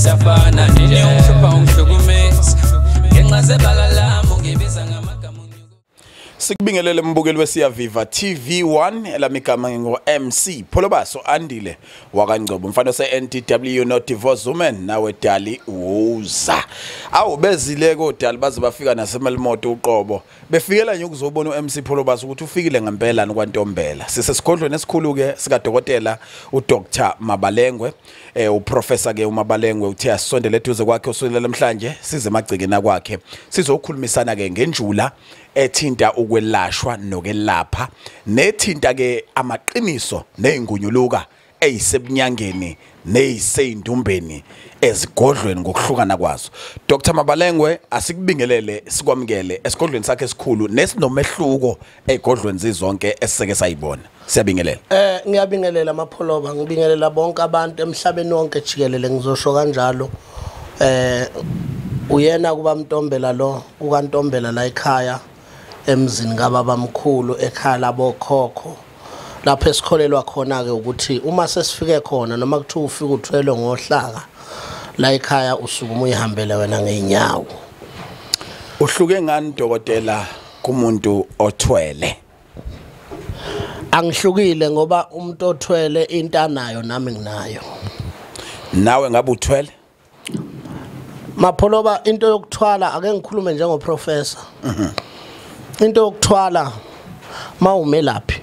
siyafana nje ungishopha ungihlukumeza ngenxa zebala lami ungibiza ngamagama. Sikubingelele mbukeli wesiyaviva TV1 elamigama ngo MC Pholobaso Andile wakangcobo mfana se NTW no divorce woman nawe Dali Woza awu bezile ko Dali baze bafika nasemalimoto uqobo befikela nje ukuzobona uMC Pholobaso ukuthi ufikile ngempela kwantombela sisesikhodlweni esikhulu ke sika dokotela uDr.Mabalengwe uprofessor ke uMabalengwe uthe asondele eduze kwakhe usulela namhlanje size emagcikeni kwakhe sizokhulumisana ke ngenjula ethinta ukwelashwa nokelapha nethinta ke amaqiniso nezingunyuluka eyisebunyangeni neyisendumbeni ezigodlweni ngokuhlukana kwazo. Dr. Mabalengwe asikubingelele sikwamukele esigodlweni sakhe esikhulu nesinomehluko ezigodlweni zizonke eseke sayibona. Siyabingelela. Ngiyabingelela amapholoba ngibingelela bonke abantu emhlabeni wonke jikelele ngizosho kanjalo. Uyena kuba mntombela lo kukantombela la ekhaya emzini kababa mkhulu ekhaya labokhokho lapho esikholelwa khona ke ukuthi uma sesifike khona noma kuthiwa ufika uthwele ngohlaka la ekhaya usukuma uyihambele wena ngeenyawo. Uhluke ngani dokotela kumuntu othwele? Angihlukile ngoba umuntu othwele into anayo nami nginayo. Nawe ngabe uthwele? Mapholoba into yokuthwala ake ngikhulume njengoprofessor. Into yokuthwala mawumelaphi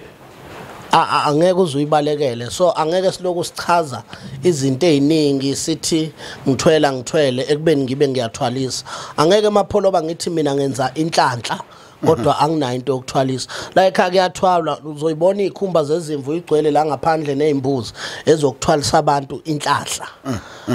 angeke uzuyibalekele so angeke siloku sichaza izinto eziningi sithi ngithwele ekubeni ngibe ngiyathwalisa angeke mapholoba ngithi mina ngenza inhlanhla kodwa anginayo into yokuthwalisa la ekhaya kuyathwalwa uzoyibona izikhumba zezimvu igcwele la ngaphandle nezimbuzi ezokuthwalisa abantu inhlahla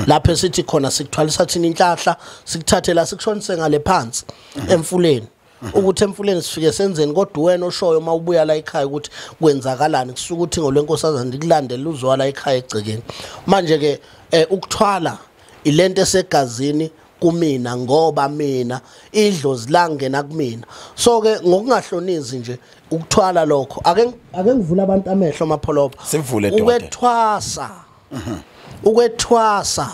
lapho esithi khona sikuthwalisa thina inhlahla sikuthathela sikushonise ngale phansi emfuleni ukuthi emfuleni sifike senzeni kodwa wena oshoyo mawubuya la ekhaya ukuthi kwenzakalani kusuka uthi ngolwenkosazana ndikulandela uzwa la ekhaya egcekeni manje ke ukuthwala ilento esegazini kumina ngoba mina idlozi langena kumina so ke ngokungahlonisi nje ukuthwala lokho ake ngivula abantu amehlo amapholoba sivule dokotela ukwethwasa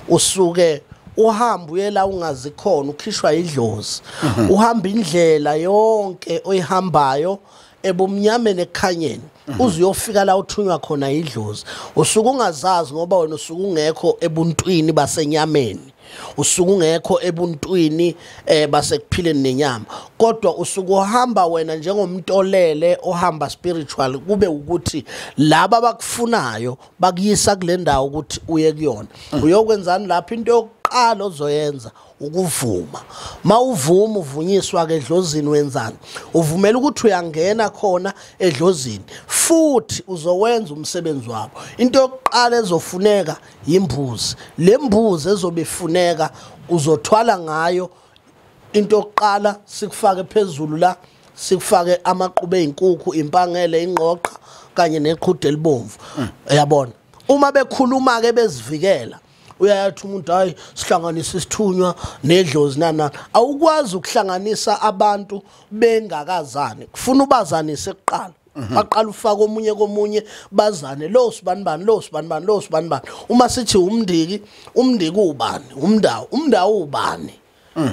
usuke uhamba uyela ungazi khona ukhishwa idlozi uhamba indlela yonke oyihambayo ebumnyameni ekhanyeni uzuyofika la uthunywa khona idlozi usuku ungazazi ngoba wena usuku ungekho ebuntwini basenyameni usuku ungekho ebuntwini basekuphileni nenyama kodwa usuku uhamba wena njengomntolele ohamba spiritual kube ukuthi laba bakufunayo bakuyisa kule ndawo ukuthi uye kuyona uyokwenzani lapha into yokuqala ozoyenza ukuvuma mawuvuma uvunyiswa ke edlozini wenzani uvumela ukuthi uyangena khona edlozini futhi uzowenza umsebenzi wabo into yokuqala ezofuneka imbuzi lembuzi ezobefuneka uzothwala ngayo into yokuqala sikufake phezulu la sikufake amaqhube ezinkukhu impangele ingqoqa kanye neqhude libomvu uyabona uma bekhuluma ke bezivikela uyayathi umuntu hayi sihlanganisa isithunywa nedlozi nana awukwazi ukuhlanganisa abantu bengakazani kufuna ubazanise kuqala baqala ufaka omunye komunye bazane lo sibanibani uma sithi umndiki ubani umndawo ubani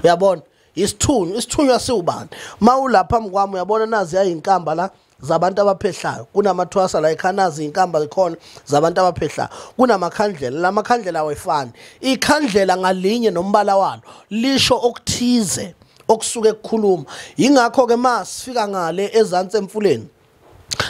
uyabona isithunywa siubani mawulapha mkwami uyabona nazi yayinkamba la zabantu abaphehlayo kunamathwasa la ekhanazi inkamba zikhona zabantu abaphehlayo kunamakhandlela lamakhandlela awefani ikhandlela ngalinye nombala walo lisho okuthize okusuke ukukhuluma ingakho ke masifika ngale ezantsi emfuleni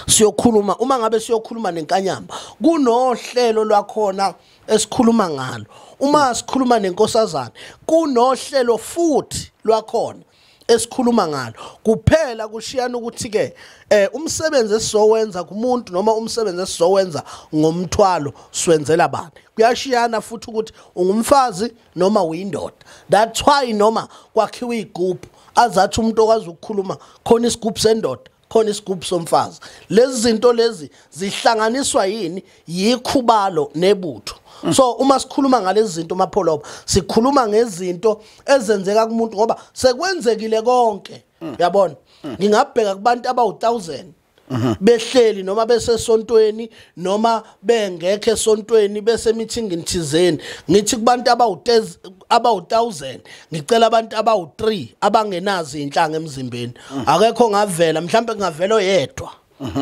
siyokhuluma uma ngabe siyokhuluma nenkanyamba kunohlelo lwakhona esikhuluma ngalo uma sikhuluma nenkosazana kunohlelo futhi lwakhona esikhuluma ngalo kuphela kushiyana ukuthi ke umsebenzi esizowenza kumuntu noma umsebenzi esizowenza ngomthwalo siwenzela bani kuyashiyana futhi ukuthi ungumfazi noma uyindoda that's why noma kwakhiwa igroup azathi umuntu okwazi ukukhuluma khona isigroup sendoda khona isigubhu somfazi lezi zinto lezi zihlanganiswa yini yikhubalo nebutho so uma sikhuluma ngalezi zinto mapholoba sikhuluma ngezinto ezenzeka kumuntu ngoba sekwenzekile konke yabona ngingabheka kubantu abawu1000 behleli noma besesontweni noma bengekho esontweni bese meeting thizeni ngithi kubantu abawu1000 ngicela abantu abawu3 abangenazi inhlanga emzimbeni akekho ngavela mhlambe kungavela oyedwa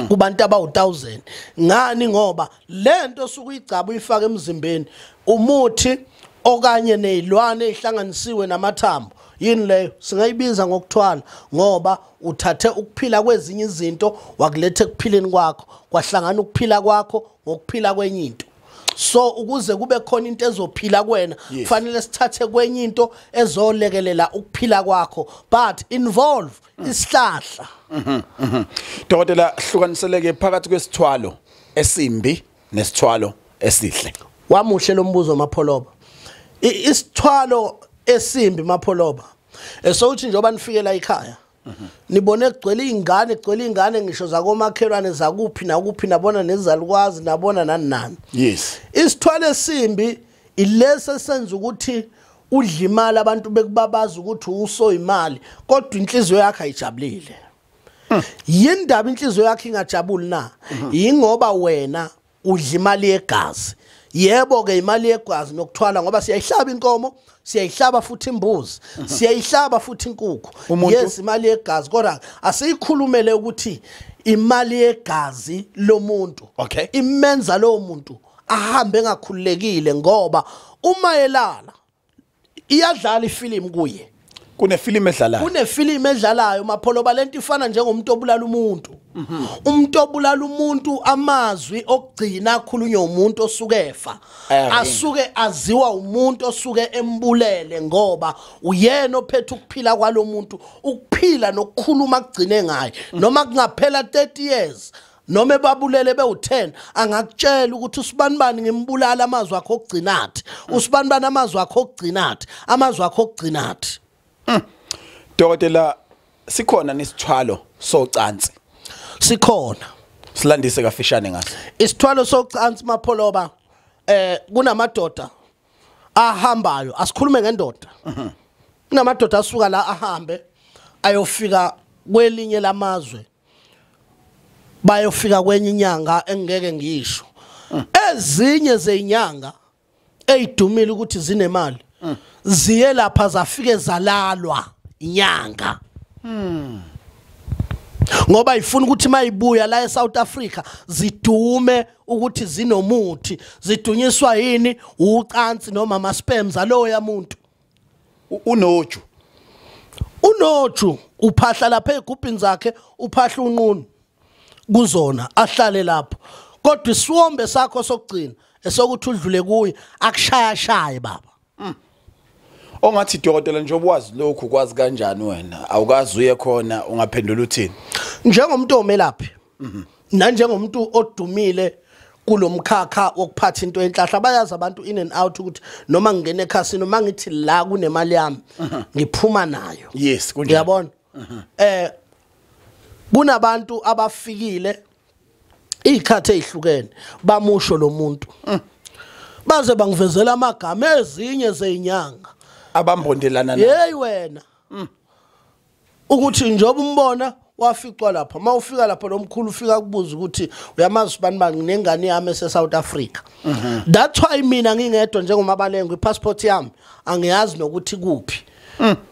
kubantu abawu1000 ngani ngoba lento sukuyigcaba uyifaka emzimbeni umuthi okanye nezilwane ezihlanganisiwe namathambo yini leyo singayibiza ngokuthwala ngoba uthathe ukuphila kwezinye izinto wakulethe kuphileni kwakho kwahlangana ukuphila kwakho ngokuphila kwenye into so ukuze kube khona into ezophila kuwena kufanele sithathe kwenye into ezolekelela ukuphila kwakho but involve isihlahla Dokotela hlukaniseleke phakathi kwesithwalo esimbi nesithwalo esihle wamuhle lo mbuzo mapholoba isithwalo esimbi mapholoba esokuthi njoba nifikela ekhaya nibone kugcwele ingane ngisho zakomakhelwane zakuphi nakuphi nabona nezalukwazi nabona nani yes isithwalo esimbi ilese senza ukuthi udla imali abantu bekubabaza ukuthi uso imali kodwa inhliziyo yakhe ayijabulile yindaba inhliziyo yakhe ingajabuli na ingoba wena udla imali yegazi yebo ke imali yegazi nokuthwala ngoba siyayihlaba inkomo siyayihlaba futhi imbuzi siyayihlaba futhi inkukhu yes imali yegazi kodwa asiyikhulumele ukuthi imali yegazi lomuntu imenza lo muntu ahambe engakhululekile ngoba uma elala iyadlala ifilimu kuye kunefilimu edlalayo mapholoba lento ifana njengomuntu obulala umuntu umuntu obulala umuntu amazwi okugcina akhulunywa umuntu osukefa asuke aziwa umuntu osuke embulele ngoba uyena ophethe ukuphila kwalomuntu ukuphila nokukhuluma kugcine ngaye noma kungaphela 30 years noma ebabulele be10 angakutshela ukuthi usibanibani ngimbulala amazwi akho okugcinathi usibanibani amazwi akho okugcinathi amazwi akho okugcinathi Dokotela sikhona nesithwalo socansi sikhona silandise kafishane ngaso isithwalo socansi mapholoba kunamadoda ahambayo asikhulume ngendoda kunamadoda asuka la ahambe ayofika kwelinye lamazwe bayofika kwenye inyanga engeke ngisho ezinye zezinyanga eyidumile ukuthi zinemali ziye lapha zafike zalalwa inyanga ngoba ifuna ukuthi mayibuya la eSouth Africa zidume ukuthi zinomuthi zidunyiswa yini ucansi noma ama sperms alowo yamuntu unoju uphahla lapha egubhini zakhe uphahla unqunu kuzona ahlale lapho kodwa isiwombe sakho sokugcina esokuthi udlule kuye akushaya baba ongathi dokotela njengoba wazi lokhu kwazi kanjani wena awukazi uye khona ungaphendula uthini njengomuntu omelaphi nanjengomuntu odumile kulomkhakha wokuphatha into enhlahla bayazi abantu in and out ukuthi noma ngingene ekhasini noma ngithi la kunemali yami ngiphuma nayo yes kunjani uyabona kunabantu abafikile ikhathe ezihlukene bamusho lo muntu baze bangivezela amagama ezinye zezinyanga abambondelana hey wena ukuthi njoba umbona waficwa lapha mawufika lapha lomkhulu ufika kubuza ukuthi uyamazi banibani nginengane yami eseSouth Africa that's why mina ngingedwa njengoMabalengwe ipassport yami angiyazi nokuthi kuphi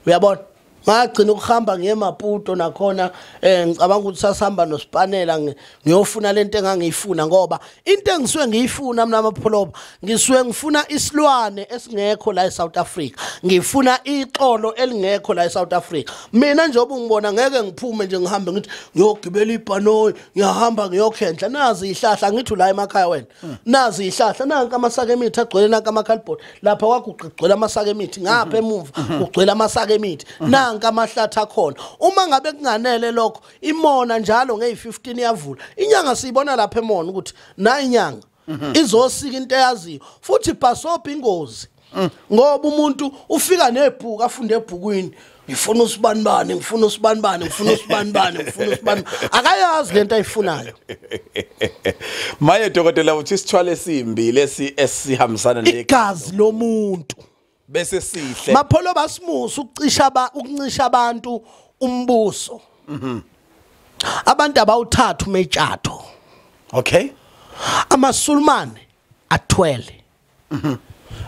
uyabona magcina ukuhamba ngemaputo nakhona ngicabanga ukuthi sasihamba noSpanela ngiyofuna lento engangiyifuna ngoba into engisuke ngiyifuna mina amapholoba ngisuke ngifuna isilwane esingekho la eSouth Africa ngifuna ixolo elingekho la eSouth Africa mina njengoba ungibona ngeke ngiphume nje ngihambe ngithi ngiyogibela ibhanoyi ngiyahamba ngiyokhendla nazi ihlahla ngithi la emakhaya wena nazi ihlahla nanka amasake emithi agcwele nanka amakhalibhodi lapha kwakugcwele amasake emithi ngapha emuva ugcwele amasake emithi amahlatha khona uma ngabe kunganele lokho imona njalo nge15 yavula inyanga siyibona lapha emona ukuthi na inyanga izosika into eyaziyo futhi bhasobha ingozi ngoba umuntu ufika nebhuku afunde ebhukwini ngifuna usibanibani ngifuna usibanibani ngifuna usibanibani ngifuna usibanibani akayazi lento ayifunayo maye dokotela uthi isithwale esimbi lesi esihambisana negazi lomuntu bese sihle mapholo basimusa ukuncisha abantu umbuso abantu abawuthathu metshatho. Okay. Amasulmane athwele.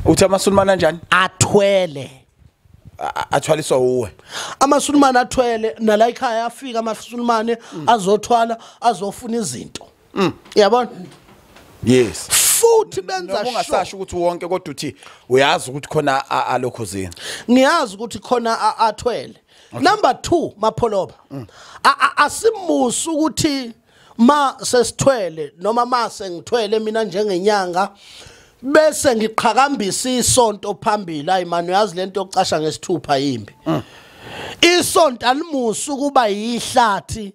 Uthi amasulmane kanjani? Athwele. Athwaliswa uwe. Amasulmane athwele nala ekhaya afika amasulmane azothwala azofuna izinto. Uyabona? Yes. Futhi benza sure. Ungasasho ukuthi wonke kodwa uthi uyazi ukuthi khona alokhuzini. Ngiyazi ukuthi khona athwele. Number 2 mapholoba. Asimusu ukuthi ma sesithwele noma ma sengithwele mina njengenyanga bese ngiqhakambisa isonto phambili hayi manje uyazi lento yokucasha ngesithupha yimbi. Isonto alimusu kuba yihlathi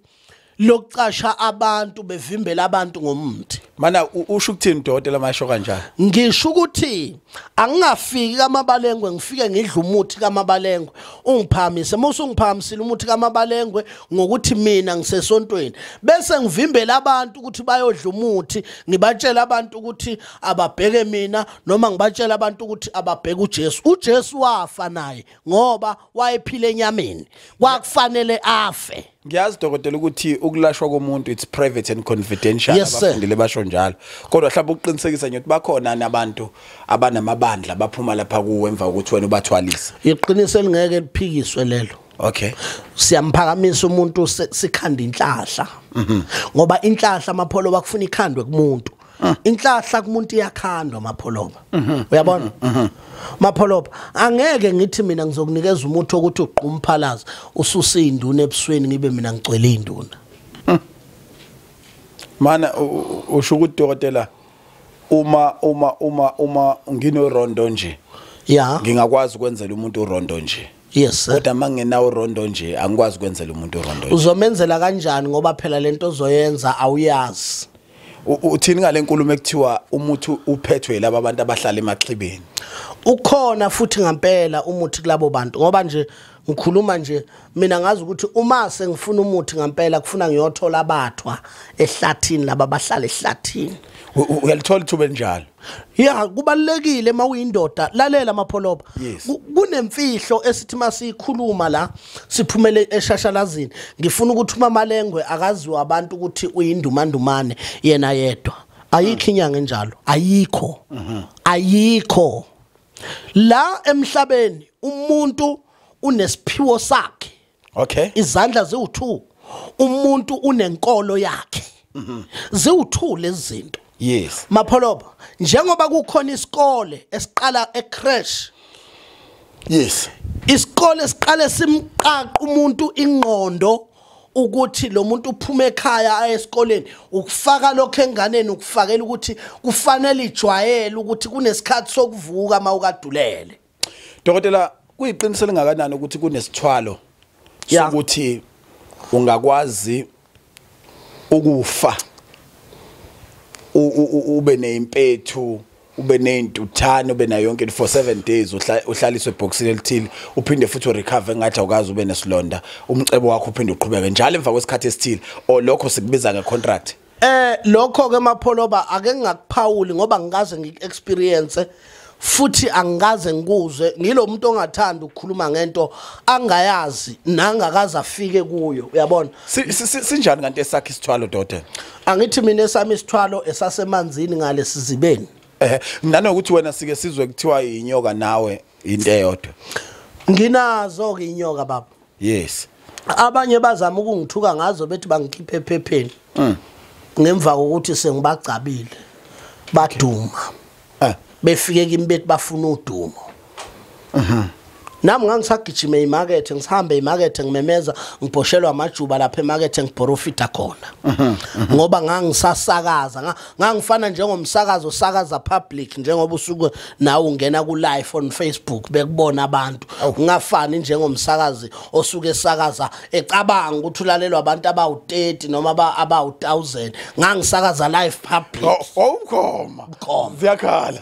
lokucasha abantu bevimbela abantu ngomthi. Mana usho ukuthini Dr. Masho kanjani? Ngisho ukuthi angingafiki kaMabalengwe ngifike ngidla umuthi kaMabalengwe ungiphamise mase ungiphamisile umuthi kaMabalengwe ngokuthi mina ngisesontweni bese ngivimbela abantu ukuthi bayodla umuthi ngibatshela abantu ukuthi ababheke mina noma ngibatshela abantu ukuthi ababheke uJesu. UJesu wafa naye ngoba wayephile enyameni kwakufanele afe. Ngiyazi Dr. ukuthi ukulashwa komuntu it's private and confidential abafundile basho njalo. Kodwa mhlawumbe uqinisekisa nje ukuthi bakhona nabantu abanamabandla abaphuma lapha kuwe emva ukuthi wena ubathwalisa. Iqiniso elingeke liphikiswe lelo. Okay. Siyamphakamise umuntu sikhanda inhlahla. Ngoba inhlahla amapholoba kufuna ikhandwe kumuntu. Inhlahla kumuntu iyakhandwa amapholoba. Uyabona? Mapholoba angeke ngithi mina ngizokunikeza umuthi ukuthi uqhumphalaza ususa induna ebusweni ngibe mina ngicwele induna. Mana usho ukuthi Dr. uma nginorondo nje. Yeah. Ngingakwazi ukwenzela umuntu urondo nje. Yes sir. Kodwa mangingenawo urondo nje angikwazi ukwenzela umuntu urondo nje. Uzomenzela kanjani ngoba phela lento ozoyenza awuyazi. Uthini ngale nkulumo ekuthiwa umuthi uphethwe laba abantu abahlala emaxhibeni? Ukhona futhi ngempela umuthi kulabo bantu ngoba nje ngikhuluma nje mina ngazi ukuthi uma sengifuna umuthi ngempela kufuna ngiyothola abathwa ehlathini laba bahlala ehlathini. Uyalithola ithuba njalo? Yeah, kubalekile mawuyindoda lalela amapholoba. Yes. Kunemfihlo esithi masikhuluma la siphumele eshashalazini. Ngifuna ukuthi uMabalengwe akaziwa abantu ukuthi uyindumandumane yena yedwa. Ayikho inyanga enjalo. Ayikho. Ayikho. La emhlabeni umuntu unesiphiwo sakhe. Okay. Izandla ziwu2. Umuntu unenkolo yakhe. Ziwu2 lezi zinto. Yes. Mapholoba njengoba kukhona isikole esiqala ecrash. Yes. Isikole esiqale simqaqa umuntu ingqondo ukuthi lo muntu uphuma ekhaya aye esikoleni ukufaka lokho enganeni ukufakela ukuthi kufanele ijwayele ukuthi kunesikhathi sokuvuka mawukadulele. Dr. kuyiqinisele ngakanani ukuthi kunesithwalo sokuthi ungakwazi ukufa ube neimpethu ube neintuthane ube na yonke for 7 days uhlaliswe eboxini elithile uphinde futhi urecover ngathi awukazi ube nesilonda umcebo wakho uphinde uqhubeke njalo emva kwesikhathi esithile o lokho sikubiza ngecontract. Lokho ke mapholoba ake ngingakuphawuli ngoba ngikaze ngiexperience futhi angikaze ngikuze ngilo muntu ongathanda ukukhuluma ngento angayazi nangakaze afike kuyo uyabona. Sinjani kanti esakhe isithwalo Dr. Angithi mina esami isithwalo esasemanzini ngale sizibeni. Nanokuthi wena sike sizwe kuthiwa inyoka nawe into eyodwa. Nginazo ke inyoka baba. Yes. Abanye bazama ukungithuka ngazo bethi bangikhiphe ephepheni. Ngemva kokuthi sengibagcabile baduma. Befike kimi bethi bafuna udumo. Nami ngangisagijima emarket ngihambe emarket ngimemeza ngibhoshelwa amajuba lapha emarket ngiprofita khona. Ngoba ngangisasakaza ngangifana njengomsakazo sakaza public njengoba usuku nawe ungena ku live on Facebook bekubona abantu. Ngingafani njengomsakazi osuke esakaza ecabanga ukuthi ulalelwa abantu abawu30 noma abawu1000 ngangisakaza live public. Ukhoma. Ziyakhala.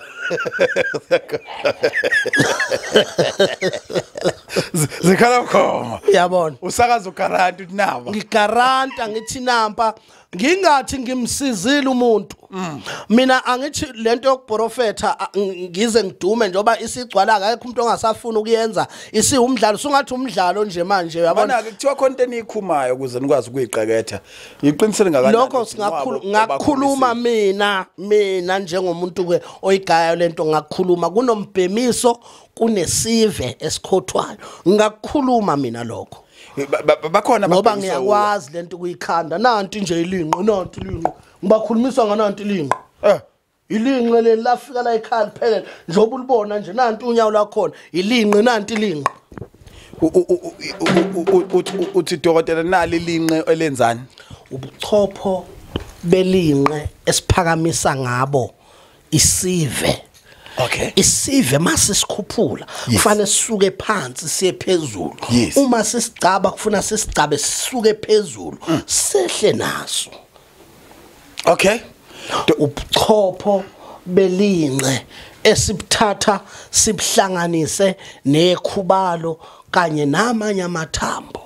Zikhala khoma. Yabona. Usakaza ugaranta uthi naba. Ngigaranta ngithi nampa ngingathi ngimsizile umuntu mina angithi lento yokuprofetha ngize ngidume njoba isigcwala akekho umuntu ongasafuna ukuyenza isiwumdlalo sungathi umdlalo nje manje uyabona ke kuthiwa content ikhumayo ukuze nikwazi ukuyiqeketha ngiqinisele ngakanani lokho ngakukhuluma mina njengomuntu ke oyigayo lento ngakukhuluma kunombhemiso kunesive esikhothwayo ngakukhuluma mina lokho bakhona ngoba ngiyakwazi lento kuyikhanda nanti nje ilinqe nanti ilinqe ngibakhulumisa ngananti ilinqe ilinqe lelafika la ekhaya phela njoba ulibona nje nanti unyawo lakhona ilinqe nanti ilinqe uthi dokotela nali ilinqe elenzani ubuchopho belinqe esiphakamisa ngabo isive. Okay. Isive mase sikhuphula kufanele sisuke phansi siye phezulu uma sisigcaba kufuna sisigcabe sisuke phezulu sehle naso. Okay. Ubuchopho belinqe esibuthatha sibhlanganise nekhubalo kanye namanye amathambo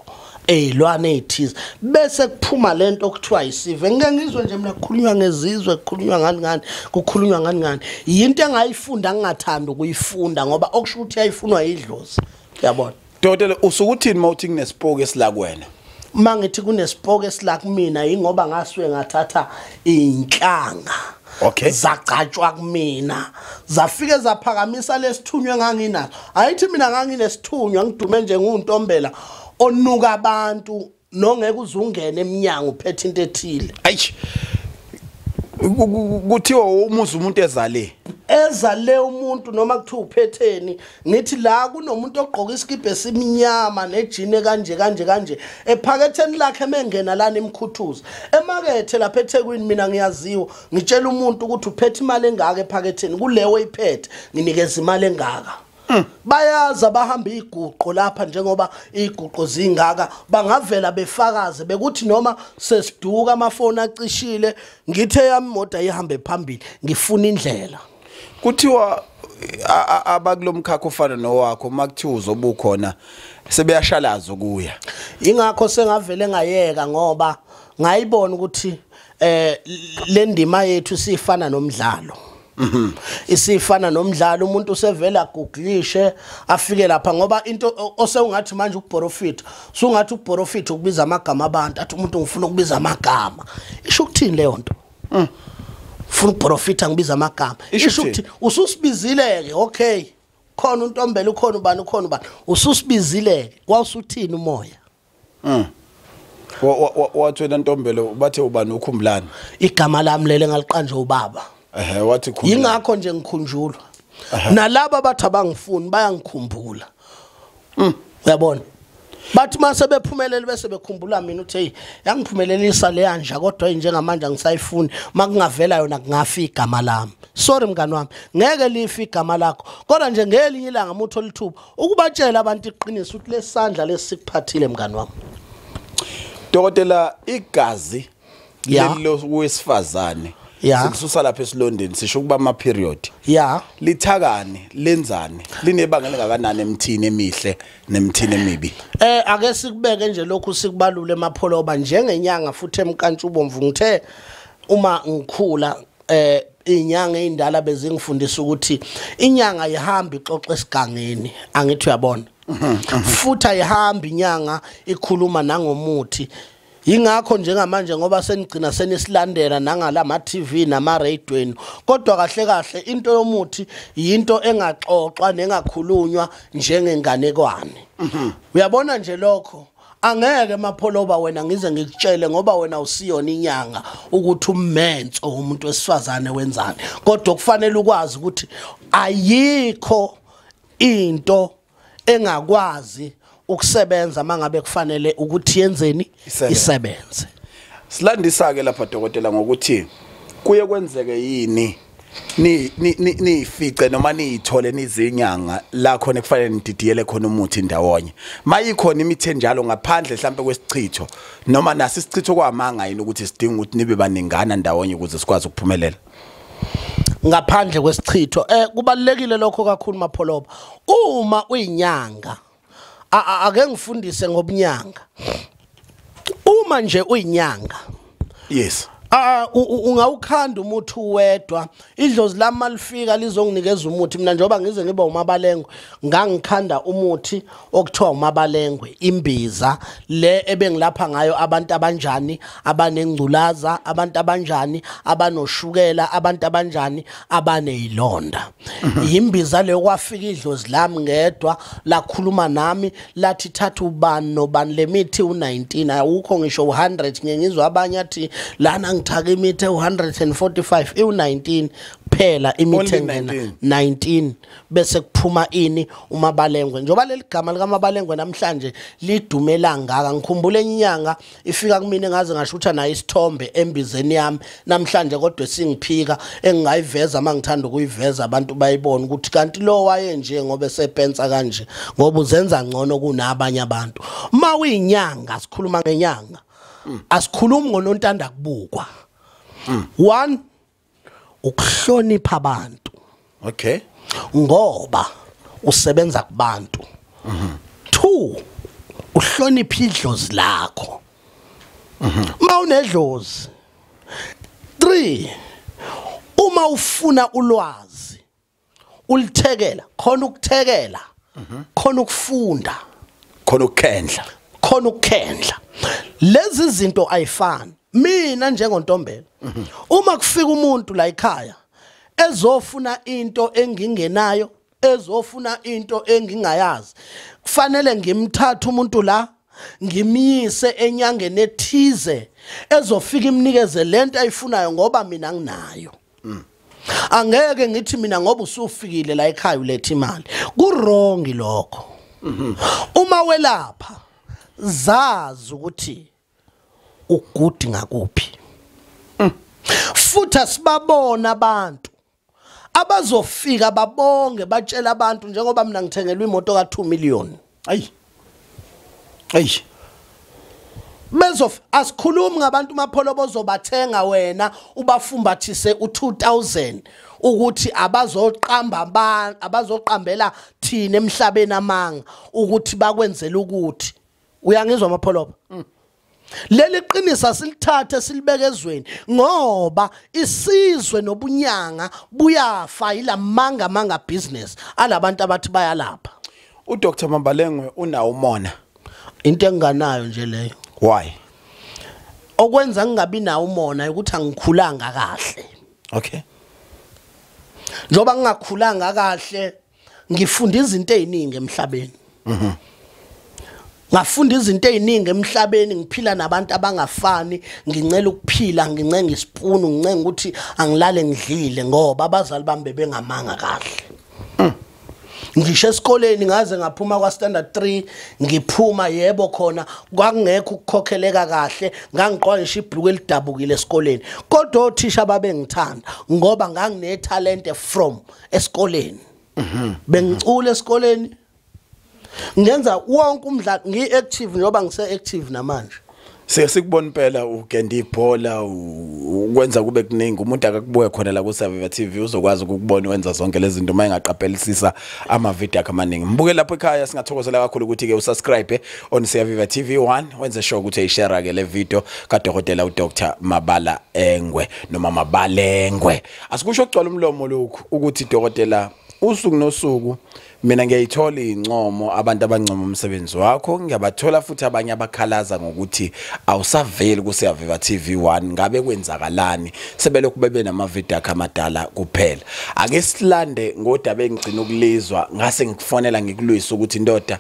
eyilwane ezithize bese kuphuma lento okuthiwa isive ngeke ngizwe nje mina kukhulunywa ngezizwe kukhulunywa ngani kukhulunywa ngani yinto engayifunda ngingathanda ukuyifunda ngoba okusho ukuthi yayifunwa idlozi uyabona dokotela usukuthini mawuthi kunespoke esila kuwena mangithi kunespoke esila kumina ingoba ngasuke ngathatha inhlanga okay zagcatshwa kumina zafike zaphakamisa lesithunywe nganginazo ayithi mina nganginesithunywa ngidume nje nguntombela onuka abantu nongeke uzungene eminyango uphethe into ethile ayish kuthiwa umuzi umuntu ezale umuntu noma kuthiwa uphetheni ngithi la kunomuntu ogqoka iskipa esimnyama nejini kanje ephaketheni lakhe mengena lana emkhuthuza emakethe lapha eThekwini mina ngiyaziwa ngitshela umuntu ukuthi uphethe imali engaka ephaketheni kuleyo iphethe nginikeza imali engaka bayaza bahamba iguqo lapha njengoba iguqo zingaka bangavela befakaze bekuthi noma sesiduka amafoni acishile ngithe yami imoto ayihambe phambili ngifuna indlela kuthiwa abakulomkhakha ofana nowakho makuthiwa uzobukhona sebeyashalaza ukuya ingakho sengavele ngayeka ngoba ngayibona ukuthi le ndima yethu sifana nomdlalo isifana nomdlalo umuntu usevela aguglishe afike lapha ngoba into osengathi manje ukuprofit sungathi ukuprofit ukubiza amagama abantu athi umuntu ngifuna ukubiza amagama isho ukuthini leyo nto ufuna ukuprofita ngibiza amagama isho ukuthini ususibizileke okay khona untombela ukhona ubani ususibizileke kwawusuthini umoya wathwena ntombelo bathe ubani ukhumbulani igama lami lele ngaliqanje ubaba wathi khumbulo yingakho nje ngikhunjulwa nalabo bathi abangifuni bayangikhumbula uyabona bathi mase bephumelele bese bekhumbula mina uthi hey yangiphumelelisa le yanja kodwa njengamanje angisayifuni makungavela yona kungafi igama lami sorry mngani wami ngeke lifi igama lakho kodwa nje ngelinye ilanga umuntu olithuba ukubatshela abantu iqiniso ukuthi lesandla lesikuphathile mngani wami dokotela igazi lelo wesifazane sikususa lapha esilondeni sisho kuba ama period lithakane lenzane linebanga lengakanani emthini emihle nemthini emibi ake sikubeke nje lokhu sikubalule emapholoba njengenyanga futhi emkantshubomvu ngithe uma ngikhula inyanga ezindala bezingifundisa ukuthi inyanga ihamba ixoxe esigangeni angithi uyabona futhi ayihamba inyanga ikhuluma nangomuthi ingakho njengamanje ngoba senigcina senisilandela nangalama TV nama radioweni kodwa kahle into yomuthi yinto engaxoxwa nengakhulunywa njengenganekwane uyabona nje lokho angeke mapholoba wena ngize ngikutshele ngoba wena usiyona inyanga ukuthi ummenzo umuntu wesifazane wenzani kodwa kufanele ukwazi ukuthi ayikho into engakwazi ukusebenza mangabe kufanele ukuthi yenzeni isebenze silandisa ke lapha dokotela ngokuthi kuye kwenzeke yini nifice noma niyithole nizinyanga la khona kufanele nididiyele khona umuthi ndawonye mayikhona imithi enjalo ngaphandle mhlambe kwesichitho noma nasi isichitho kwamanga yini ukuthi sidinga ukuthi nibe baningana ndawonye ukuze sikwazi ukuphumelela ngaphandle kwesichitho kubalekile lokho kakhulu mapholoba uma uyinyanga ake ngifundise ngobunyanga uma nje uyinyanga Yes. Ungawukhanda umuthi uwedwa idlozi lami malifika lizonginikeza umuthi mina njoba ngize ngibe uMabalengwe ngangikhanda umuthi okuthiwa uMabalengwe imbiza le ebengilapha ngayo abantu abanjani abanengculaza abantu abanjani abanoshukela abantu abanjani abanezilonda imbiza le kwafika idlozi lami ngedwa lakhuluma nami lathi thatha ubani nobani lemithi u19 awukho ngisho u100 ngiyizwa abanye athi lana ngithaka imithi 145 iu19 phela imithi 19 bese kuphuma ini uMabalengwe njoba leli gama lika Mabalengwe namhlanje lidumela ngaka ngikhumbula enyanga ifika kumina ngaze ngashutha nayo isithombe embizeni yami namhlanje kodwa singiphika engingayiveza mangithanda ukuyiveza abantu bayibona ukuthi kanti lo waye nje ngoba esepensa kanje ngoba uzenza ngcono kunabanye abantu mawinyanga sikhuluma ngenyanga asikhulumi ngonontanda kubukwa 1 ukuhlonipha abantu okay ngoba usebenza kubantu 2 uhlonipha idlozi lakho mawunedlozi 3 uma ufuna ulwazi ulithekela khona ukuthekela khona ukufunda khona ukukhendla lezi zinto ayifani mina njengontombela uma kufika umuntu la ekhaya ezofuna into engingenayo ezofuna into engingayazi kufanele ngimthathe umuntu la ngimyise enyangeni ethize ezofika imnikeze lento ayifunayo ngoba mina nginayo angeke ngithi mina ngoba usufikile la ekhaya ulethe imali kurong lokho uma welapha zazi ukuthi ugudi ngakuphi futhi asibabona abantu abazofika babonge batshela abantu njengoba mina ngithengelwe imoto ka2 million ayi bezof asikhulumi ngabantu mapholo bozobathenga wena ubafumbathise u2000 ukuthi abazoqambela thina emhlabeni amanga ukuthi bakwenzela ukuthi uyangizwa mapholo leli qinisa silithathe silibeke ezweni ngoba isizwe nobunyanga buyafa ilamanga business alabantu abathi bayalapha uDr Mabalengwe unawo umona into enganayo nje leyo why okwenza ngingabi nawo umona ukuthi angikhulanga kahle okay njoba ngingakhulanga kahle ngifunda izinto eziningi emhlabeni ngafunda izinto eziningi emhlabeni ngiphila nabantu abangafani ngincela ukuphila ngincenga isipunu ngincenga ukuthi angilale ngidlile ngoba abazali bami bebengamanga kahle ngisho esikoleni ngaze ngaphuma kwa standard 3 ngiphuma yebo khona kwakungekho ukukhokheleka kahle ngangiqwa ngisho ibhluku elidabukile esikoleni kodwa othisha babengithanda ngoba ngangine talent from esikoleni bengicula esikoleni ngenza wonke umdlalo ngiactive njoba ngise-active namanje sikubona impela ugenda ibhola ukwenza kube kuningi umuntu akakubuye khona la ku Survivor TV uzokwazi ukubona wenza zonke lezi zinto mayengaqaphelisisa ama video akhe amaningi mbuke lapho ekhaya singathokozela kakhulu ukuthi ke usubscribe on Survivor TV 1 wenze sure ukuthi ayishare ke le video kaDokotela uDr Mabalengwe noma Mabalengwe asikusho ukugcwala umlomo lokhu ukuthi Dokotela usuku nosuku mina ngiyayithola incomo abantu abancoma umsebenzi wakho ngiyabathola futhi abanye abakhalaza ngokuthi awusaveli ku Survivor TV 1 ngabe kwenzakalani sebelokhu bebe namavideo akamadala kuphela ake silande ngodaba engigcina ukulizwa ngase ngikufonela ngikulwisa ukuthi ndoda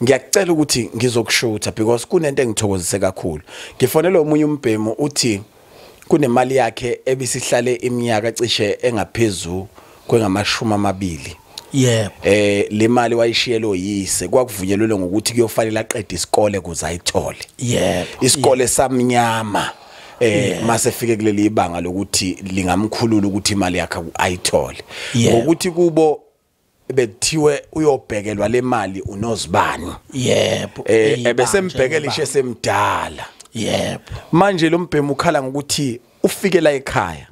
ngiyakucela ukuthi ngizokushutha because kunento engithokozise kakhulu ngifonela omunye umbhemu uthi kunemali yakhe ebisihlale iminyaka cishe engaphezulu kwengamashumi 20 yebo le mali wayishiyelo yise kwakuvunyelwe ngokuthi kuyofanele aqede isikole kuze ayithole yebo isikole samnyama mase fike kuleli ibanga lokuthi lingamkhulula ukuthi imali yakhe ayithole ngokuthi kubo bekuthiwe uyobhekelwa le mali unozibani yebo ebesembhekela ishe semdala yebo manje lo mbhemu ukhala ngokuthi ufike la ekhaya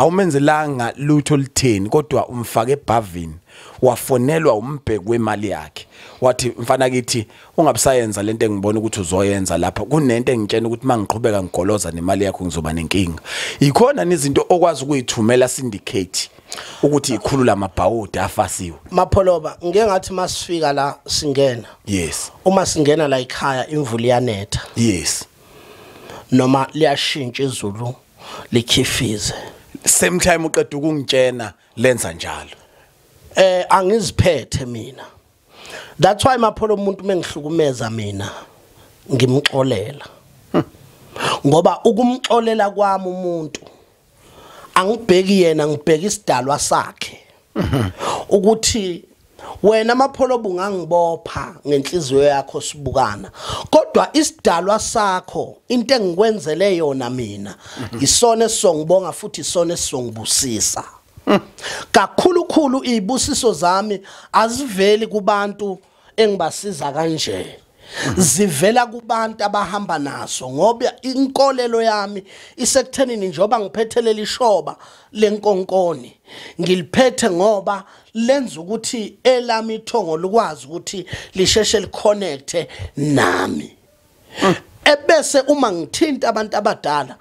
awumenzelanga lutho litheni kodwa umfake ebhavini wafonelwa umbheki wemali yakhe wathi mfana kithi ungabusayenza lento engibona ukuthi uzoyenza lapha kunento engitshena ukuthi mangiqhubeka ngigoloza nemali yakho ngizoba nenkinga ikhona nezinto okwazi ukuyithumela syndicate ukuthi ikhulula amabhawudi afasiwe Mapholoba ngeke ngathi masifika la singena yes uma singena la ekhaya imvula iyanetha yes noma liyashintsha izulu likhifize same time uqeda ukungitshena lenza njalo angiziphethe mina that's why Mapholo umuntu mengihlukumeza mina ngimxolela ngoba ukumxolela kwami umuntu angibheki yena ngibheka isidalwa sakhe ukuthi wena Mapholo bungangibopha ngenhliziyo yakho sibukana kodwa isidalwa sakho into engikwenzele yona mina isona esongibonga futhi isona esongibusisa kakhulukhulu izibusiso zami aziveli kubantu engibasiza kanje zivela kubantu abahamba naso ngoba inkolelo yami isekuthenini njoba ngiphethelela ishoba lenkonkoni ngiliphethe ngoba lenza ukuthi elami ithongo likwazi ukuthi lisheshe liconnecte nami ebese uma ngithinta abantu abadala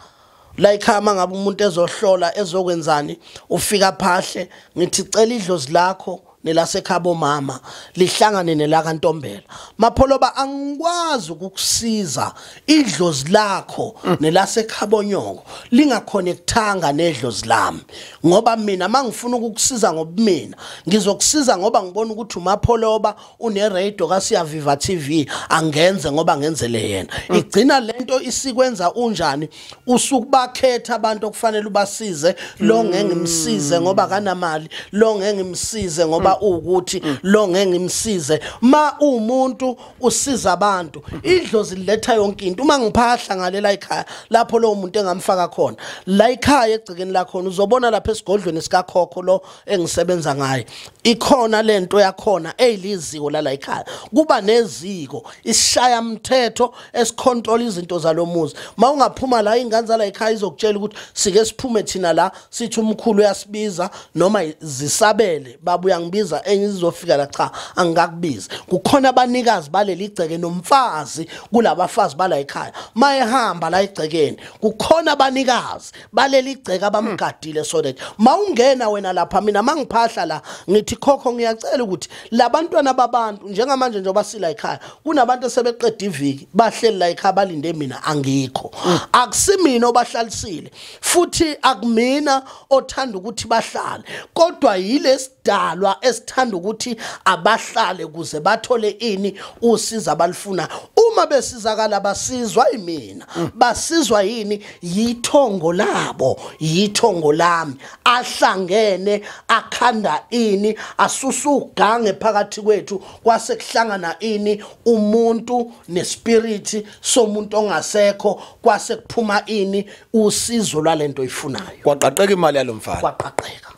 like ama ngabe umuntu ezohlola ezokwenzani ufika phahle ngithi cela idlozi lakho nelasekhabo mama lihlangane nelakantombela Mapholoba angikwazi ukukusiza idlozi lakho nelasekhabonyongo lingaconnectanga nedlozi lami ngoba mina mangifuna ukukusiza ngobumina ngizokusiza ngoba ngibona ukuthi uMapholoba une radio kaSiyaviva TV angenze ngoba ngenzele yena igcina lento isikwenza unjani usukubakhetha abantu okufanele ubasize lo ngeke ngimsize ngoba kanamali lo ngeke ngimsize ngoba ukuthi lo ngeke ngimsize ma umuntu usiza abantu idlozi liletha yonke into uma ngiphahla ngalela ekhaya lapho lo muntu engamfaka khona la ekhaya egcikeni lakho uzobona lapha esigodlweni sikakhokho lo engisebenza ngaye ikhona lento yakhona eyiliziko la ekhaya kuba neziko isishaya mthetho esicontrol izinto zalomuzi ma ungaphuma la ingane la ekhaya izokutshela ukuthi sike siphume thina la sithi umkhulu uyasibiza noma zisabele babuya ngibiza enye izofika la cha angikakubiza kukhona abanikazi baleli igceke nomfazi kulabafazi bala ekhaya mayehamba la igcekeni kukhona abanikazi baleli igceke abamgadile so that mawungena wena lapha mina mangiphahla la ngithi khokho ngiyacela ukuthi labantwana babantu njengamanje njoba sila ekhaya kunabantu sebeqeda iviki bahleli la ekhaya balinde mina angikho akusimina obahlalisile futhi akumina othanda ukuthi bahlale kodwa yilesidalwa esithanda ukuthi abahlale kuze bathole ini usiza abalifuna uma besizakala basizwa imina basizwa yini yithongo labo yithongo lami ahlangene akhanda ini asusugange phakathi kwethu kwase kuhlangana ini umuntu nespirit somuntu ongasekho kwase kuphuma ini usizo lwalento ifunayo kwaqaqeka imali yalomfana kwaqaqeka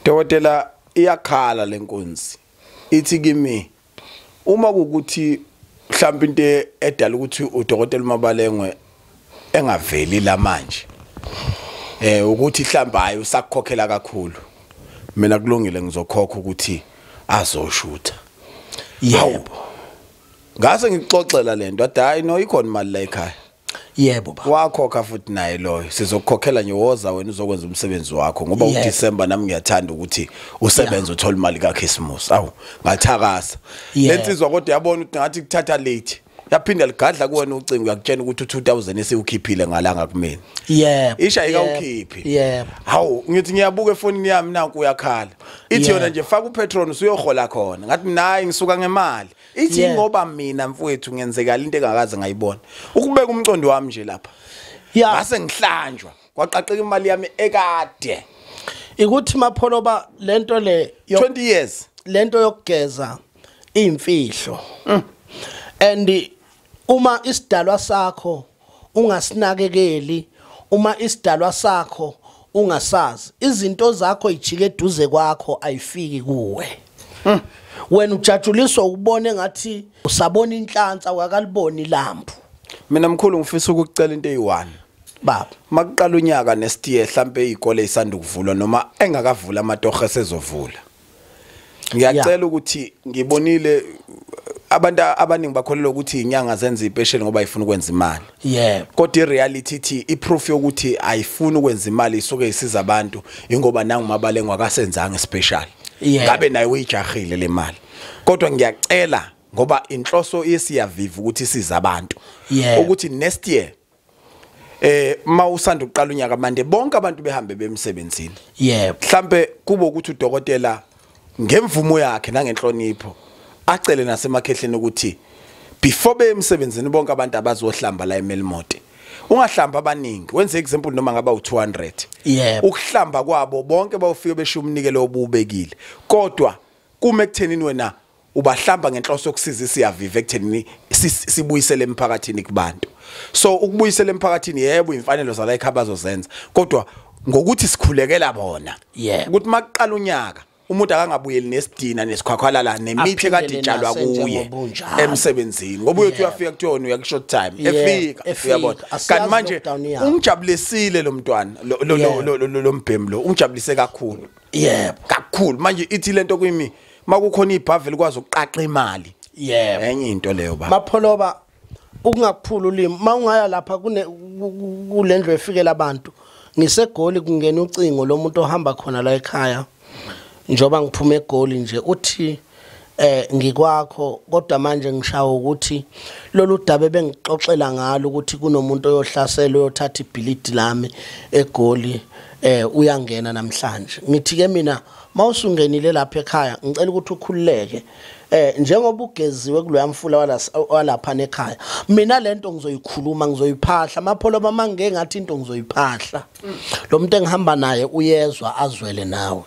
Dokotela iyakhala lenkunzi ithi kimi uma ukuthi mhlawumbe into edala ukuthi uDokotela Mabalengwe engaveli la manje ukuthi mhlawumbe hayi usakukhokhela kakhulu mina kulungile ngizokhokha ukuthi azoshutha yebo ngase ngixoxela lento athi hayi no ikhona imali la ekhaya yebo baba wakhokha futhi naye loyo sizokukhokhela nje woza wena uzokwenza umsebenzi wakho ngoba uDecember nami ngiyathanda ukuthi usebenze uthola imali kaChristmas awu ngathakasa lensizwa kodwa yabona ukuthi ngathi kuthatha late yaphinda ligadla kuwena ucingo uyakutshela ukuthi 2000 esewukhiphile ngalanga kumina yebo isha ikawukhiphi yebo hawu ngithi ngiyabuka efonini yami nanku uyakhala ithi yona nje faka upetrol usuyohola khona ngathi nayi ngisuka ngemali ithi ngoba mina mfowethu ngenzekala into engakaze ngayibona ukubeka umcondo wami nje lapha ngase ngihlanjwa kwaqaqeka imali yami ekade ikuthi Mapholoba lento le 20 years lento yokugeza imfihlo and uma isidalwa sakho ungasinakekeli uma isidalwa sakho ungasazi izinto zakho ijike eduze kwakho ayifiki kuwe wena ujajuliswa ubone ngathi usabona inhlanhla akakaliboni ilambu mina mkhulu ngifisa ukucela into eyi1 baba makuqala unyaka nestiye mhlambe izikole isanda ukuvulwa noma engakavula amatoho esezovula ngiyacela ukuthi ngibonile abantu abaningi bakholelwa ukuthi inyanga zenza impesheni ngoba ayifuna ukwenza imali kodwa ireality ithi iproof yokuthi ayifuna ukwenza imali isuke isiza abantu ingoba nangu Mabalengwe akasenzanga special ngabe naye uyijahile le mali kodwa ngiyacela ngoba inhloso yesiyaviva ukuthi siza abantu ukuthi next year mawusanda uqala unyaka manje bonke abantu behambe bemsebenzini mhlambe kuba ukuthi udokotela ngemvumo yakhe nangenhlonipho acele nasemakhehleni ukuthi before bemsebenzini bonke abantu abazohlamba la eMelmote ungahlamba abaningi wenze example noma ngaba u200 ukuhlamba kwabo bonke bawufike besho umnikelo obubekile kodwa kuma ekuthenini wena ubahlamba ngenhloso yokusiza isiyaviva ekuthenini sibuyisele emphakathini kubantu so ukubuyisela emphakathini yebo imfanelo zala ekhabazo zenza kodwa ngokuthi sikhulekela bona ukuthi makuqala unyaka umuntu akangabuyeli nesidina nesikhwakhwalala nemithi kade itshalwa kuye emsebenzini ngoba uyothi uyafika kuthiwa uya ku short time efika uyabona kanti manje ungijabulisile lo mntwana lo mbhemu lo ungijabulise kakhulu kakhulu manje ithi lento kimi makukhona ibhavel kwazi ukuqaqa imali enye into leyo ba Mapholoba ukungakuphula ulimi mawungaya lapha kulendlu efikela abantu ngisegoli kungena ucingo lo muntu ohamba khona la ekhaya njoba ngiphume egoli nje uthi ngikwakho kodwa manje ngishawo ukuthi lolu daba bengixoxela ngalo ukuthi kunomuntu oyohlasela uyothatha ibhilidi lami egoli uyangena namhlanje ngithi ke mina mawusungenile lapha ekhaya ngicela ukuthi ukhululeke njengoba ugeziwe kuloya mfula walapha nekhaya mina lento ngizoyikhuluma ngizoyiphahla Mapholoba mangeke ngathi into ngizoyiphahla lo muntu engihamba naye uyezwa azwele nawe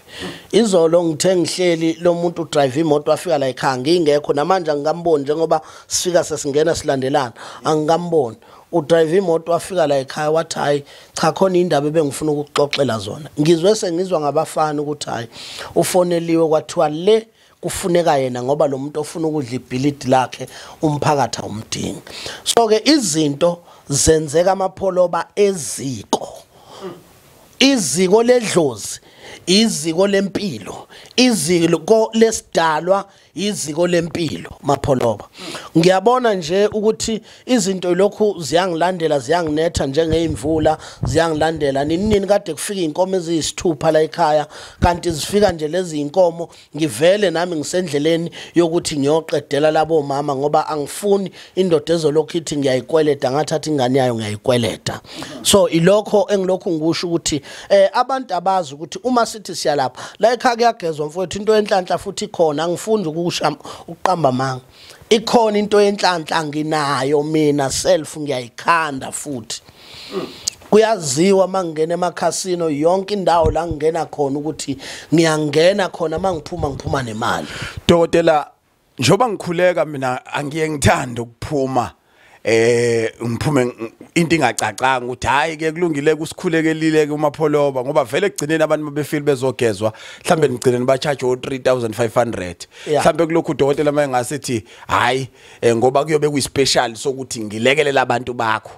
izolo ngithe ngihleli lo muntu udrive imoto afika la ekhaya ngingekho namanje angikamboni njengoba sifika sesingena silandelana angikamboni udrive imoto wafika la ekhaya wathi hayi cha khona indaba ebengifuna ukuxoxela zona ngizwe sengizwa ngabafana ukuthi hayi ufoneliwe kwathiwa le kufuneka yena ngoba lo muntu ofuna ukudla ibhilidi lakhe umphakathi awumdingi so ke izinto zenzeka Mapholoba iziko ledlozi iziko lempilo iziko lesidalwa iziko lempilo Mapholoba ngiyabona nje ukuthi izinto lokhu ziyangilandela ziyanginetha njengeimvula ziyangilandela nini kade kufika inkomo eziyisithupha la ekhaya kanti zifika nje lezi inkomo ngivele nami ngisendleleni yokuthi ngiyoqedela labo mama ngoba angifuni indoda ezolokhu ithi ngiyayikweleta ngathatha ingane yayo ngiyayikweleta so ilokho engilokhu ngisho ukuthi abantu abazi ukuthi uma sithi siyalapha la ekhaya kuyagezwa mfowethu into enhlanhla futhi khona angifuni ukuqamba manga ikhona into enhlanhla nginayo mina self ngiyayikhanda futhi kuyaziwa mangena emakhasino yonke indawo la ngingena khona ukuthi ngiyangena khona mangiphuma nemali dokotela njoba ngikhuleka mina angiye ngithanda ukuphuma ngiphume into ingacacanga ukuthi hayi ke kulungile kusikhulekelile ke uMapholoba ngoba vele egcineni abantu befeel bezogezwa mhlambe ngigcineni ba charge o 3500 mhlambe kulokhu udokotela mayengasithi hayi ngoba kuyobe kuyispecial sokuthi ngilekelela abantu bakho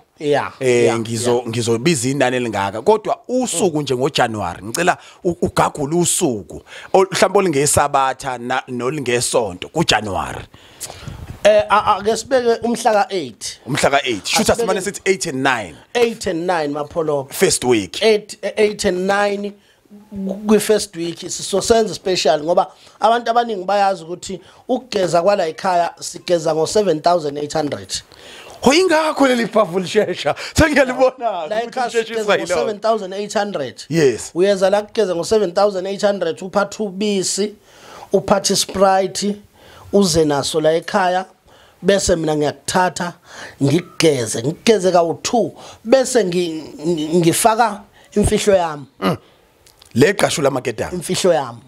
ngizobiza inani elingaka kodwa usuku nje ngoJanuary ngicela ugagule usuku mhlawumbe olingesabatha nolingesonto kuJanuary ake sibeke umhla ka8 shoot asimane sithi 8 and 9 Mapholoba first week 8 and 9 kwi first week sizosenza special ngoba abantu abaningi bayazi ukuthi ukugeza kwala ekhaya sigeza ngo7800 Hoyingakho leli bhavu lishesha sengiyalibona la ekhaya sigeza ngo7800 yes uyeza la kugeza ngo7800 uphatha ubisi uphatha Sprite uze naso la ekhaya bese mina ngiyakuthatha ngigeze ka2 bese ngifaka imfihlo yami le qashu lamakedama imfihlo yami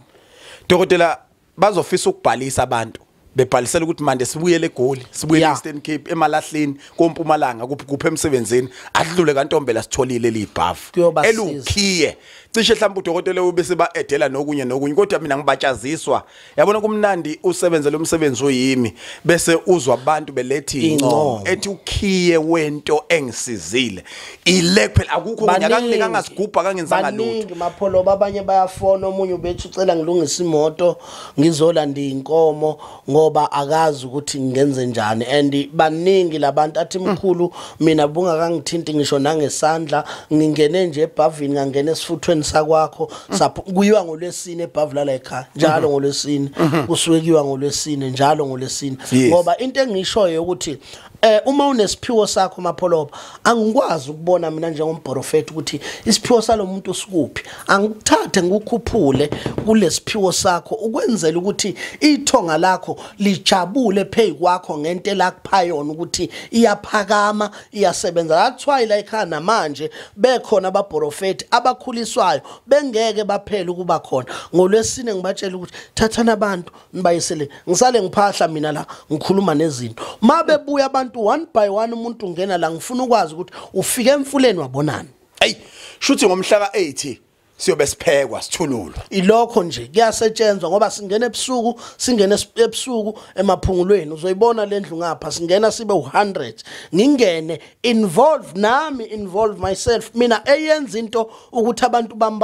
dokotela bazofisa ukubhalisa abantu bebhalisela ukuthi manje sibuyele eGoli sibuyele Yeah. eEastern Cape emalahleni kompumalanga kuphi emsebenzini adlule kaNtombela sitholile libhafu Kuyobasiza. elukhiye cishe mhlawumbe udokotela ubese ba edela nokunye kodwa mina ngibatshaziswa yabona kumnandi usebenze lo msebenzi oyimi bese uzwa abantu belethi incomo ethi ukhiye wento engisizile ile phela akukho kunyakangile kangasigubha kangenzanga lutho baningi mapholo babanye bayafona omunye ubethi ucela ngilungise imoto ngizolanda inkomo ngoba akazi ukuthi ngenze njani and baningi labantu athi mkhulu mina bungakangithinti ngisho nangesandla ngingene nje ebhavini ngangena esifuthweni sakwakho kuyiwa ngolwesine ebhavula la ekhaya njalo ngolwesine kusuke kuyiwa ngolwesine njalo ngolwesine ngoba into engishoyo ukuthi uma unesiphiwo sakho mapholoba angikwazi ukubona mina njengomprofeti ukuthi isiphiwo salomuntu sikuphi angikuthathe ngikukhuphule kulesiphiwo sakho ukwenzela ukuthi ithonga lakho lijabule phezu kwakho ngento elakuphayona ukuthi iyaphakama iyasebenza that's why la ekhaya namanje bekhona abaprofeti abakhuliswayo bengeke baphele ukuba khona ngolwesine ngibatshela ukuthi thathana abantu nibayisele ngisale ngiphahla mina la ngikhuluma nezinto mabe buya abantu one by one umuntu ungena la ngifuna ukwazi ukuthi ufike emfuleni wabonani hey shuthi ngomhla ka8 siyobe siphekwa sithululwa ilokho nje kuyasetshenzwa ngoba singena ebusuku singena ebusuku emaphungulweni uzoyibona lendlu ngapha singena sibe u100 ngingene involve myself mina eyenza into ukuthi abantu bami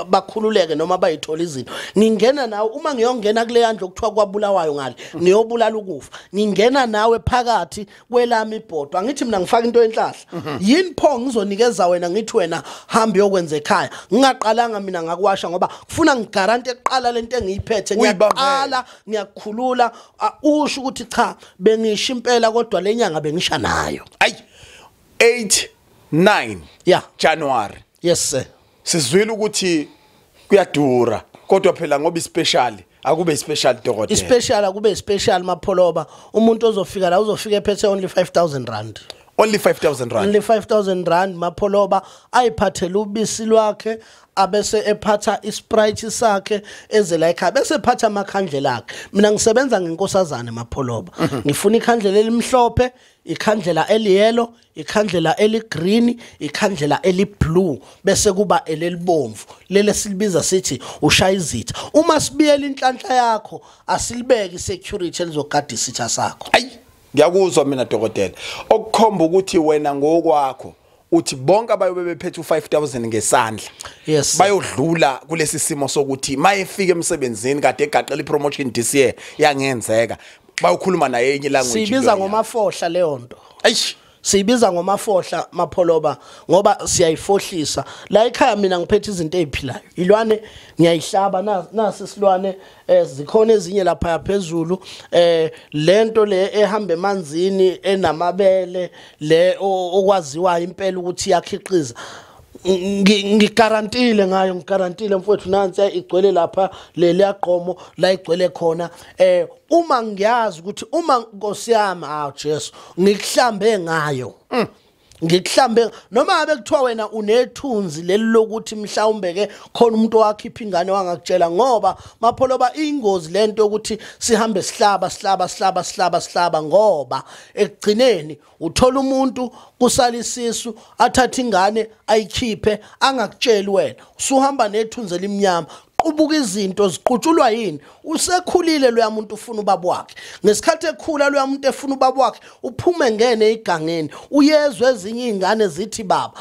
bakhululeke noma bayithola izinto ngingena nawe uma ngiyongena kule yandlo okuthiwa kwabulawayo ngale ngiyobulala ukufa ngingena nawe phakathi kwelami ibhodo angithi mina ngifaka into enhlahla yini pho ngizonikeza wena ngithi wena hamba yokwenza ekhaya ngaqalanga mina ngakwasha ngoba kufuna ngigarante eqala lento engiyiphethe ngiyaqala ngiyakhulula usho ukuthi cha bengisho impela kodwa lenyanga bengisha nayo ay 8-9 yeah January yes sir sizwile ukuthi kuyadura kodwa phela ngoba ispecial akube ispecial dokotela ispecial akube ispecial mapholoba umuntu ozofika la uzofika ephethe only 5000 rand only 5000 rand only 5000 rand mapholoba ayiphathela ubisi lwakhe abese ephatha isprite sakhe ezela ekhaya bese ephatha amakhandlela akhe mina ngisebenza ngenkosazana mapholoba ngifuna ikhandlela elimhlophe ikhandlela eliyellow ikhandlela eligreen ikhandlela eliblue bese kuba elelibomvu lele silibiza sithi ushaya izitha uma sibiyela inhlanhla yakho asilibeke security elizogada isitha sakho ay ngiyakuzwa mina dokotela okukhomba ukuthi wena ngokwakho uthi bonke abayobe bephethe u5000 ngesandla yes bayodlula kulesi simo sokuthi mayefika emsebenzini kade egaqela ipromotion this year yangenzeka bayokhuluma naye enye language sibiza ngomafohla leyo nto eish sibiza ngomafohla mapholoba ngoba siyayifohlisa la ekhaya mina ngiphethe izinto eziphilayo ilwane ngiyayihlaba nasi silwane zikhona ezinye lapha phezulu lento le ehamba emanzini enamabele le okwaziwa impela ukuthi yakhiqiza ngigarantile ngayo ngigarantile mfowethu nansi igcwele lapha leli yaqomo la igcwele khona uma ngiyazi ukuthi uma Nkosi yami Jesu ngikuhlambe ngayo ngikuhlambe noma ngabe kuthiwa wena unethunzi leli lokuthi mhlawumbe ke khona umuntu wakhipha ingane wangakutshela ngoba mapholoba ingozi lento ukuthi sihambe sihlaba ngoba ekugcineni uthola umuntu kusala isisu athatha ingane ayikhiphe angakutsheli wena usuhamba nethunzi elimnyama qubuka izinto ziqutshulwa yini usekhulile lo yamuntu ufuna ubaba wakhe ngesikhathi ekhula lo yamuntu efuna ubaba wakhe uphume ngene igangeni uyezwe ezinye izingane zithi baba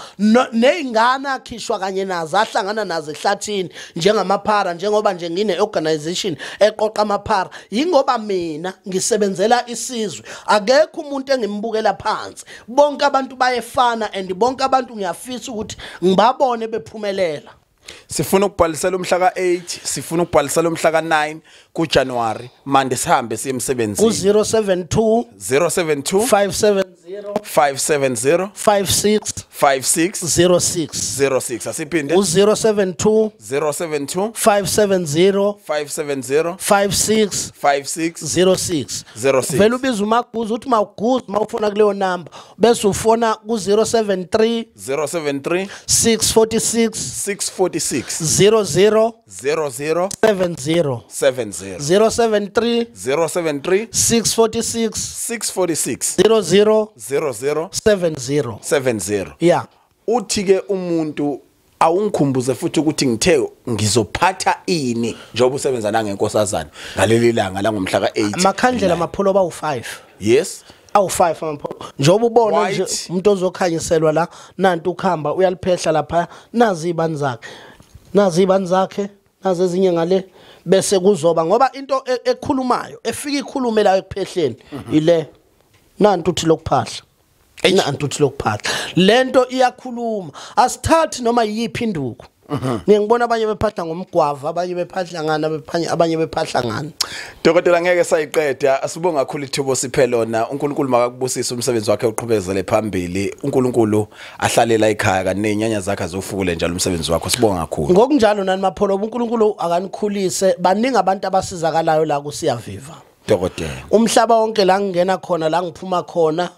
nezingane akhishwa kanye nazo ahlangana nazo ehlathini njengamaphara njengoba nje ngine organization eqoqa amaphara yingoba mina ngisebenzela isizwe akekho umuntu engimbukela phansi bonke abantu bayefana and bonke abantu ngiyafisa ukuthi ngibabone bephumelela sifuna ukubhalisela umhla ka8 sifuna ukubhalisela umhla ka9 kuJanuary manje sihambe siye emsebenzini ku 072 072 570 570 56 56 06 06 asiphinde u072 072 570 570 56 56 06 06 vele ubiza umaguza uthi mawuguza mawufona kuleyo number bese ufona ku073 073 646 646 00 00 70 70 073 073 646 646 00 00 70 70 yeah uthi ke umuntu awungikhumbuze futhi ukuthi ngithe ngizophatha ini njengoba usebenza nangenkosazana ngaleli langa la ngomhla ka8 makhandlela amapholo bawu5 yes awu5 amapholo njengoba ubona nje White. umuntu ozokhanyiselwa la nanti ukhamba uyaliphehla lapha nazi ibani zakhe nazi ezinye ngale bese kuzoba ngoba into ekhulumayo efika ikhulume la ekuphehleni ile nanti uthi lokuphahla nanti uthi lokuphahla lento iyakhuluma asithathi noma yiphi induku ngiyibona abanye bephahla ngomgwava abanye bephahla ngana abanye bephahla ngani Dokotela ngeke sayiqeda asibonga kakhulu ithubo siphe lona uNkulunkulu makakubusisa umsebenzi wakhe uqhubezele phambili uNkulunkulu ahlalela ekhaya kanenyanya zakhe azofukule njalo umsebenzi wakho sibonga kakhulu ngokunjalo nani mapholo uNkulunkulu akanikhulise baningi abantu abasizakalayo la kusiyaviva Dokotela umhlaba wonke la ngingena khona la ngiphuma khona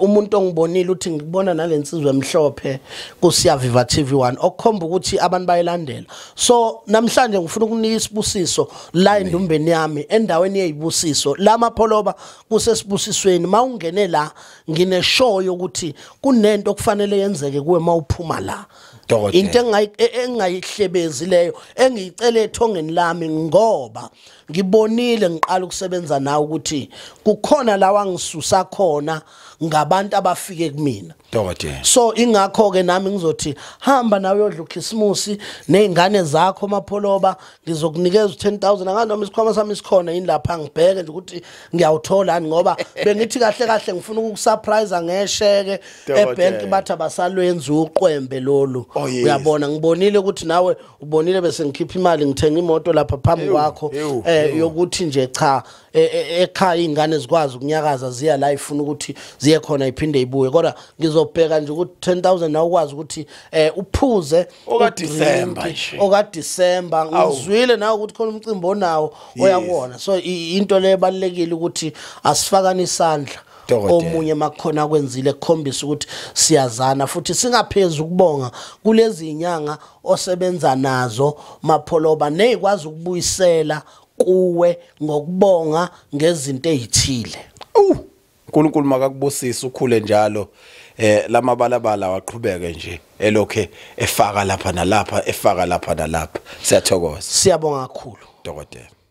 umuntu ongibonile uthi ngibona nalensizwe emhlophe kusiyaviva TV1 okukhomba ukuthi abantu bayilandela so namhlanje ngifuna ukunika isibusiso la endumbeni yami endaweni yezibusiso la mapholoba kusesibusisweni mawungene la ngine show yokuthi kunento okufanele yenzeke kuwe mawuphuma la into engayihlebezi leyo engiyicela ethongeni lami ngoba ngibonile ngiqala ukusebenza nawe ukuthi kukhona la wangisusa khona ngabantu abafike kumina Dokotela so ingakho ke nami ngizothi hamba nawe uyodla uKhisimusi nezingane zakho mapholoba ngizokunikeza u10,000 anganoma isikhwama sami sikhona yini lapha ngibheke nje ukuthi ngiyawuthola ngoba bengithi kahle kahle ngifuna ukusurprise ngesheke ebank bathi abasalwenza uqwembe lolu uyabona ngibonile ukuthi nawe ubonile bese ngikhipha imali ngithenga imoto lapha phambi kwakho yokuthi nje cha ekhaya ingane zikwazi ukunyakaza ziya la ifuna ukuthi ziye khona iphinde ibuye kodwa ngizobheka nje ukuthi 10,000 na ukwazi ukuthi uphuze okaDisemba ngizwile nawe ukuthi khona umcimbi onawo oyakona so into le ebalekile ukuthi asifakani isandla omunye makhona kwenzile ekukhombisa ukuthi siyazana futhi singaphezulu ukubonga kulezi inyanga osebenza nazo mapholoba nezikwazi ukubuyisela kuwe ngokubonga ngezinto ezithile uNkulunkulu makakubusisa ukhule njalo lamabalabala waqhubeke nje elokhe efaka lapha nalapha efaka lapha nalapha siyathokoza siyabonga kakhulu Dokotela